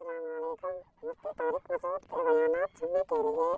अस्सलामुअलैकुम। मुफ्ती तारिक मसूद के बयानात सुनने के लिए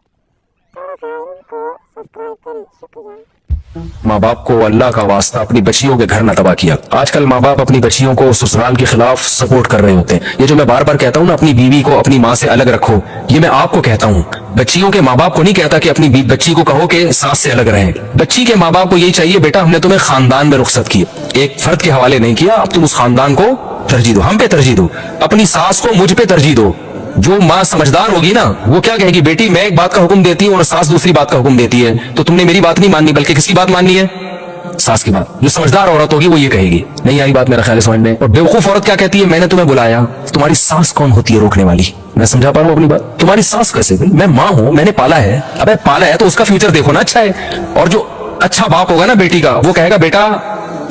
थोड़ा सा इनको सब्सक्राइब करें, शुक्रिया। माँ बाप को अल्लाह का वास्ता अपनी बच्चियों के घर न तबाह किया। आजकल माँ बाप अपनी बच्चियों को ससुराल के खिलाफ सपोर्ट कर रहे होते हैं। ये जो मैं बार बार कहता हूँ ना, अपनी बीवी को अपनी माँ से अलग रखो, ये मैं आपको कहता हूँ, बच्चियों के माँ बाप को नहीं कहता कि अपनी बच्ची को कहो कि सास से अलग रहें। बच्ची के माँ बाप को यही चाहिए, बेटा हमने तुम्हें खानदान में रुखसत की, एक फर्द के हवाले नहीं किया, अब तुम उस खानदान को तरजीह दो, हम पे तरजीह दो, अपनी सास को मुझ पे तरजीह दो। जो माँ समझदार होगी ना, वो क्या कहेगी, बेटी मैं एक बात का हुक्म देती हूँ और सास दूसरी बात का हुक्म देती है, तो तुमने मेरी बात नहीं माननी बल्कि किसकी बात माननी है, सास की बात। जो समझदार औरत होगी वो ये कहेगी। नहीं आई बात मेरा ख्याल है समझ में। और बेवकूफ औरत क्या कहती है, मैंने तुम्हें बुलाया, तुम्हारी सास कौन होती है रोकने वाली। मैं समझा पा रहा हूँ अपनी बात, तुम्हारी सास कैसे, मैं माँ हूँ, मैंने पाला है। अबे पाला है तो उसका फ्यूचर देखो ना, अच्छा है। और जो अच्छा बाप होगा ना बेटी का, वो कहेगा बेटा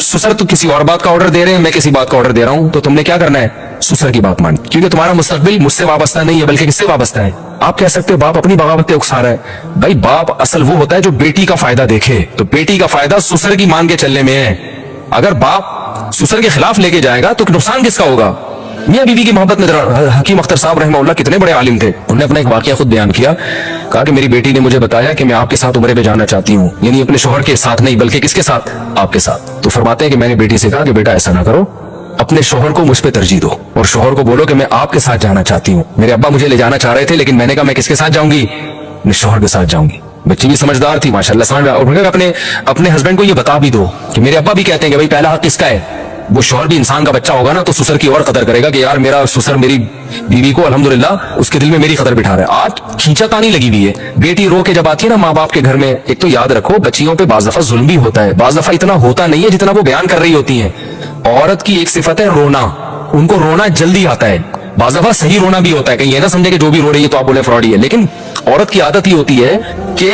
ससुर तो किसी और बात का ऑर्डर दे रहे हैं, मैं किसी बात का ऑर्डर दे रहा हूं, तो तुमने क्या करना है, ससुर की बात मान, क्योंकि तुम्हारा मुस्तकबिल मुझसे वाबस्ता नहीं है बल्कि किससे वाबस्ता है। आप कह सकते हो बाप अपनी बगावत पे उकसा रहा है, भाई बाप असल वो होता है जो बेटी का फायदा देखे, तो बेटी का फायदा ससुर की मान के चलने में है। अगर बाप ससुर के खिलाफ लेके जाएगा तो नुकसान किसका होगा। मियां बीवी की मोहब्बत में हकीम अख्तर साहब रहमहुल्लाह कितने बड़े आलिम थे, उन्होंने अपना एक वाकया खुद बयान किया, कहा कि मेरी बेटी ने मुझे बताया कि मैं आपके साथ उम्रे पे जाना चाहती हूँ, यानी अपने शोहर के साथ नहीं बल्कि किसके साथ, आपके साथ। तो फरमाते हैं कि मैंने बेटी से कहा कि बेटा ऐसा ना करो, अपने शोहर को मुझ पे तरजीह दो और शोहर को बोलो कि मैं आपके साथ जाना चाहती हूँ। मेरे अब्बा मुझे ले जाना चाह रहे थे लेकिन मैंने कहा मैं किसके साथ जाऊंगी, अपने शोहर के साथ जाऊंगी। बच्ची भी समझदार थी माशाल्लाह, समझ रहा, और अपने हस्बैंड को ये बता भी दो कि मेरे अब्बा भी कहते हैं कि भाई पहला हक किसका है। वो शौहर भी इंसान का बच्चा होगा ना, तो ससुर की और कदर करेगा कि यार मेरा ससुर मेरी बीवी को अल्हम्दुलिल्लाह उसके दिल में मेरी कदर बिठा रहा है। आज खींचातानी लगी हुई है, बेटी रो के जब आती है ना माँ बाप के घर में, एक तो याद रखो बच्चियों पे बाज दफा जुल्म भी होता है, बाज दफा इतना होता नहीं है जितना वो बयान कर रही होती है। औरत की एक सिफत है रोना, उनको रोना जल्दी आता है, बाज दफा सही रोना भी होता है, कहीं ये ना समझे कि जो भी रो रही है तो आप बोले फ्रॉड ही है, लेकिन औरत की आदत ही होती है कि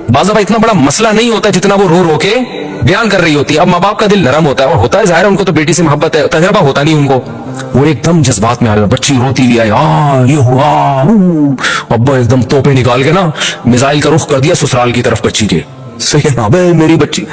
बाज दफा इतना बड़ा मसला नहीं होता जितना वो रो रो के बयान कर रही होती है। अब माँ बाप का दिल नरम होता है, और होता है जाहिर है उनको तो बेटी से मोहब्बत है, तजर्बा होता नहीं उनको, वो एकदम जज्बात में आ गया, बच्ची रोती हुई आई, ये हुआ, अब्बा एकदम तोपे निकाल के ना मिसाइल का रुख कर दिया ससुराल की तरफ बच्ची के। सही है ना मेरी बच्ची,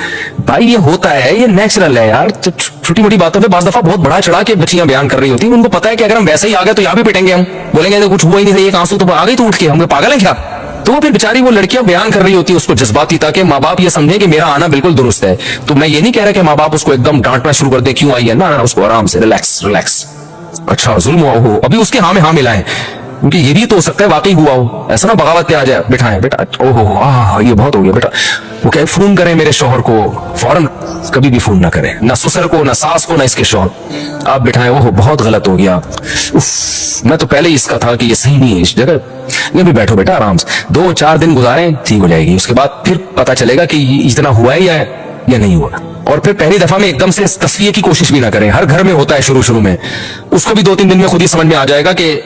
भाई ये होता है, ये नेचुरल है यार। छोटी मोटी बातों पे बाज़ दफा बहुत बड़ा चढ़ा के बच्चियां बयान कर रही होती हैं, उनको पता है कि अगर हम वैसे ही आ गए तो यहाँ भी पिटेंगे, हम बोलेंगे तो कुछ हुआ ही नहीं, एक आंसू तो आ गई तो उठ के, हम पागल है क्या। तो फिर बेचारी वो लड़कियां बयान कर रही होती है उसको जज्बाती, ताकि माँ बाप ये समझे कि मेरा आना बिल्कुल दुरुस्त है। तो मैं ये नहीं कह रहा कि माँ बाप उसको एकदम डांटना शुरू कर दे, क्यों आई है ना, उसको आराम से रिलैक्स रिलैक्स, अच्छा जुल्म हुआ हो, अभी उसके हाँ में हाँ मिलाएं, क्योंकि ये भी तो हो सकता है वाकई हुआ हो, ऐसा ना बगावत पे आ जाए, बिठाएं बेटा, ओहो ये बहुत हो गया बेटा, वो कहे फोन करें मेरे शोहर को, फौरन कभी भी फोन ना करें, ना ससुर को, ना सास को, ना इसके शोहर, आप बिठाएं, ओहो बहुत गलत हो गया, मैं तो पहले ही इसका था कि ये सही नहीं है इस जगह, ये भी बैठो बेटा आराम से, 2-4 दिन गुजारें ठीक हो जाएगी, उसके बाद फिर पता चलेगा कि इतना हुआ है या नहीं हुआ। और फिर पहली दफा में एकदम से तस्वीर की कोशिश भी ना करें, हर घर में होता है शुरू में, उसको भी 2-3 दिन में खुद ही समझ में आ जाएगा कि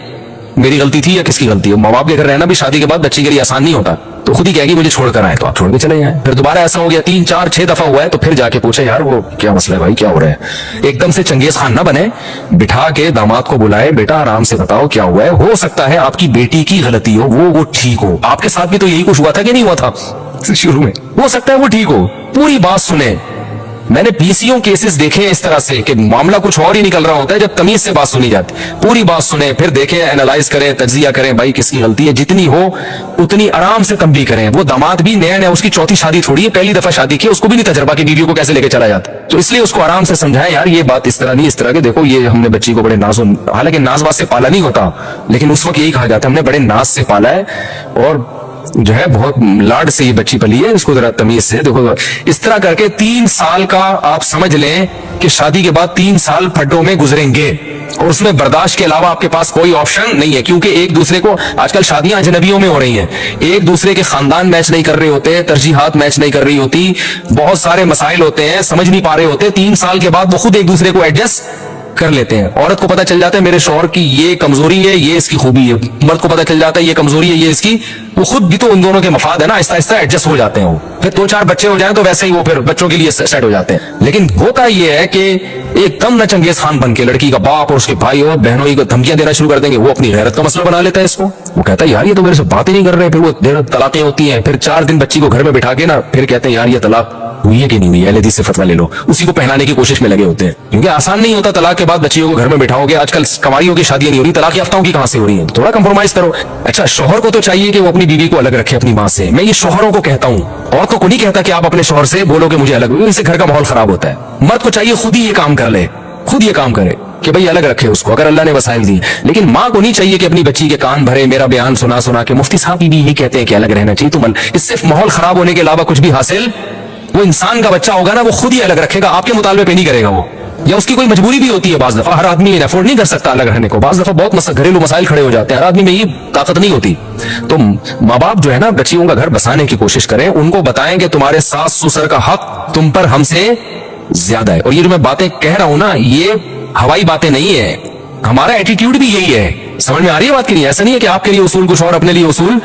मेरी गलती थी या किसकी गलती है। माँ बाप के घर रहना भी शादी के बाद बच्चे के लिए आसान नहीं होता, तो खुद ही कहेगी मुझे छोड़कर आए, तो आप छोड़ के चले जाएं। फिर दोबारा ऐसा हो गया 3-4-6 दफा हुआ है तो फिर जाके पूछे यार वो क्या मसला है भाई, क्या हो रहा है। एकदम से चंगेज खान ना बने, बिठा के दामाद को बुलाए, बेटा आराम से बताओ क्या हुआ है, हो सकता है आपकी बेटी की गलती हो, वो ठीक हो, आपके साथ भी तो यही कुछ हुआ था कि नहीं हुआ था शुरू में, हो सकता है वो ठीक हो, पूरी बात सुने। मैंने 20 केसेस देखे इस तरह से कि मामला कुछ और ही निकल रहा होता है जब तमीज से बात सुनी जाती, पूरी बात सुने, फिर देखें, एनालाइज करें, तज्जिया करें, भाई किसकी गलती है, जितनी हो उतनी आराम से तंबीह करें। वो दामाद भी नया उसकी चौथी शादी थोड़ी है, पहली दफा शादी की, उसको भी नहीं तजर्बा की बीवी को कैसे लेके चला जाता, तो इसलिए उसको आराम से समझाएं यार ये बात इस तरह नहीं, इस तरह के देखो ये हमने बच्ची को बड़े हालांकि नाजवाज से पाला नहीं होता, लेकिन उस वक्त यही कहा जाता है हमने बड़े नाज से पाला है और जो है बहुत लाड से ये बच्ची पली है, इसको जरा तमीज से देखो। इस तरह करके 3 साल का आप समझ लें कि शादी के बाद 3 साल फड्डों में गुजरेंगे, और उसमें बर्दाश्त के अलावा आपके पास कोई ऑप्शन नहीं है, क्योंकि एक दूसरे को, आजकल शादियां अजनबियों में हो रही हैं, एक दूसरे के खानदान मैच नहीं कर रहे होते, तरजीहात मैच नहीं कर रही होती, बहुत सारे मसाइल होते हैं, समझ नहीं पा रहे होते, 3 साल के बाद वो खुद एक दूसरे को एडजस्ट कर लेते हैं। औरत को पता चल जाता है मेरे शौहर की ये कमजोरी है, ये इसकी खूबी है, मर्द को पता चल जाता है ये कमजोरी है, ये इसकी, वो खुद भी तो उन दोनों के मफाद है ना, आहिस्ता आहिस्ता एडजस्ट हो जाते हैं, फिर 2-4 बच्चे हो जाएं तो वैसे ही वो फिर बच्चों के लिए सेट हो जाते हैं। लेकिन होता ये है कि एकदम न चंगेज खान बन के लड़की का बाप और उसके भाई और बहनों को धमकियां देना शुरू कर देंगे, वो अपनी गैरत का मसला बना लेता है इसको, वो कहता है यार ये तो मेरे से बात ही नहीं कर रहे, फिर वो तलाकें होती हैं, फिर 4 दिन बच्ची को घर में बिठा के ना फिर कहते हैं यार ये तलाक हुई है कि नहीं हुई है, अहले हदीस से फतवा ले लो, उसी को पहनाने की कोशिश में लगे होते हैं, क्योंकि आसान नहीं होता तलाक के बाद बच्चियों को घर में बिठाओगे, आजकल कमारियों की शादियां नहीं हो रही, तलाक याफ्ताओं की कहां से हो रही है? थोड़ा कंप्रोमाइज करो। अच्छा, शौहर को तो चाहिए कि वो अपनी बीवी को अलग रखे अपनी माँ से। मैं ये शौहरों को कहता हूँ, औरतों को नहीं कहता कि आप अपने शौहर से बोलो कि मुझे अलग, इससे घर का माहौल खराब होता है। मर्द को चाहिए खुद ही ये काम कर ले, खुद ये काम करे कि भाई अलग रखे उसको, अगर अल्लाह ने वसाइल दी। लेकिन माँ को नहीं चाहिए कि अपनी बच्ची के कान भरे मेरा बयान सुना सुना के मुफ्ती साहब भी यही कहते हैं कि अलग रहना चाहिए। तुम इससे माहौल खराब होने के अलावा कुछ भी हासिल, वो इंसान का बच्चा होगा ना, वो खुद ही अलग रखेगा, आपके मुतालबे पे नहीं करेगा वो, या उसकी कोई मजबूरी भी होती है। बाज दफा हर आदमी अफोर्ड नहीं कर सकता अलग रहने को, बाज दफा बहुत घरेलू मसाइल खड़े हो जाते हैं, हर आदमी में ये ताकत नहीं होती। तो माँ बाप जो है ना, बच्चियों का घर बसाने की कोशिश करें, उनको बताएं कि तुम्हारे सास ससुर का हक तुम पर हमसे ज्यादा है। और ये जो मैं बातें कह रहा हूं ना, ये हवाई बातें नहीं है, हमारा एटीट्यूड भी यही है। समझ में आ रही है बात की नहीं? ऐसा नहीं है कि आपके लिए उसूल कुछ और अपने लिए उसूल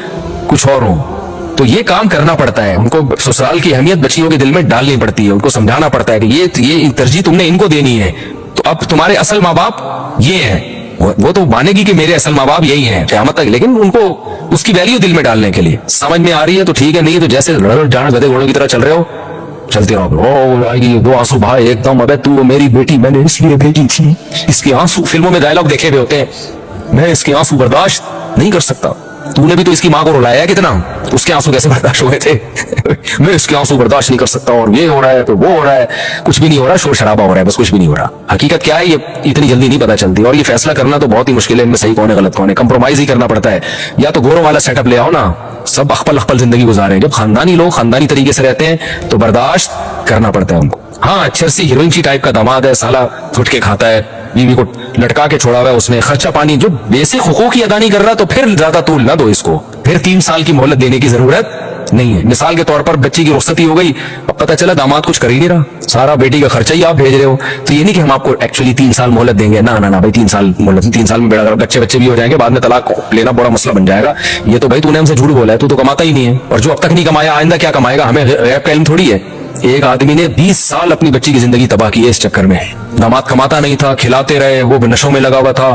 कुछ और हो। तो ये काम करना पड़ता है, उनको ससुराल की अहमियत बच्चियों के दिल में डालनी पड़ती है, उनको समझाना पड़ता है कि ये तरजीह तुमने इनको देनी है। तो अब तुम्हारे असल माँ बाप ये है, वो तो मानेगी कि मेरे असल माँ बाप यही है क़यामत तक, लेकिन उनको उसकी वैल्यू दिल में डालने के लिए समझ में आ रही है तो ठीक है, नहीं तो जैसे जान गधे घोड़ों की तरह चल रहे हो, चलते रहो। दो आंसू भाई एकदम, अबे तू मेरी बेटी मैंने इसलिए भेजी थी, इसके आंसू, फिल्मों में डायलॉग देखे हुए होते हैं, मैं इसके आंसू बर्दाश्त नहीं कर सकता। तूने भी तो इसकी माँ को रुलाया है कितना, उसके आंसू कैसे बर्दाश्त हुए थे? मैं इसके आंसू बर्दाश्त नहीं कर सकता, और ये हो रहा है तो वो हो रहा है, कुछ भी नहीं हो रहा, शोर शराबा हो रहा है, बस कुछ भी नहीं हो रहा। हकीकत क्या है ये इतनी जल्दी नहीं पता चलती, और ये फैसला करना तो बहुत ही मुश्किल है, इनमें सही कौन है गलत कौन है, कंप्रोमाइज ही करना पड़ता है। या तो गोरों वाला सेटअप ले आओ ना, सब अखपल अखपल जिंदगी गुजारे। जब खानदानी लोग खानदानी तरीके से रहते हैं तो बर्दाश्त करना पड़ता है उनको। हाँ, चर्सी हीरोइन सी टाइप का दामाद है, साला गुटके खाता है, बीवी को लटका के छोड़ा हुआ है उसने, खर्चा पानी जो बेसिक हुकूक ही अदा नहीं कर रहा, तो फिर ज्यादा तूल ना दो इसको, फिर 3 साल की मोहलत देने की जरूरत नहीं है। मिसाल के तौर पर बच्ची की रुखसती हो गई, अब पता चला दामाद कुछ कर ही नहीं रहा, सारा बेटी का खर्चा ही आप भेज रहे हो, तो ये नहीं कि हम आपको एक्चुअली 3 साल मोहलत देंगे, ना ना ना भाई, 3 साल मोहलत, 3 साल में बेड़ा बच्चे भी हो जाएंगे, बाद में तलाक लेना बड़ा मसला बन जाएगा। ये तो भाई तूने हमसे झूठ बोला है, तू तो कमाता ही नहीं है, और जो अब तक नहीं कमाया आइंदा क्या कमाएगा, हमें गैब का इल्म थोड़ी है। एक आदमी ने 20 साल अपनी बच्ची की जिंदगी तबाह की है इस चक्कर में। दामाद कमाता नहीं था, खिलाते रहे, वो नशों में लगा हुआ था,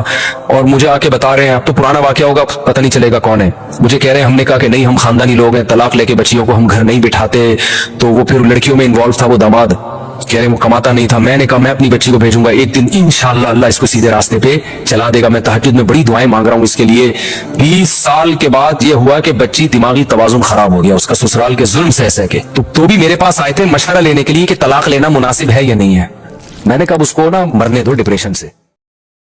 और मुझे आके बता रहे हैं, अब तो पुराना वाकया होगा, पता नहीं चलेगा कौन है, मुझे कह रहे हैं हमने कहा कि नहीं हम खानदानी लोग हैं, तलाक लेके बच्चियों को हम घर नहीं बिठाते, तो वो फिर लड़कियों में इन्वॉल्व था वो दामाद, कह रहे वो कमाता नहीं था। मैंने कहा मैं अपनी बच्ची को भेजूंगा, एक दिन इंशाअल्लाह अल्लाह इसको सीधे रास्ते पे चला देगा। मैं तहज्जुद में बड़ी दुआएं मांग रहा हूँ इसके लिए। 20 साल के बाद ये हुआ कि बच्ची दिमागी तवाजुन खराब हो गया उसका, ससुराल के जुल्म सह के, तो भी मेरे पास आए थे मशवरा लेने के लिए कि तलाक लेना मुनासिब है या नहीं है। मैंने कहा उसको ना मरने दो डिप्रेशन से।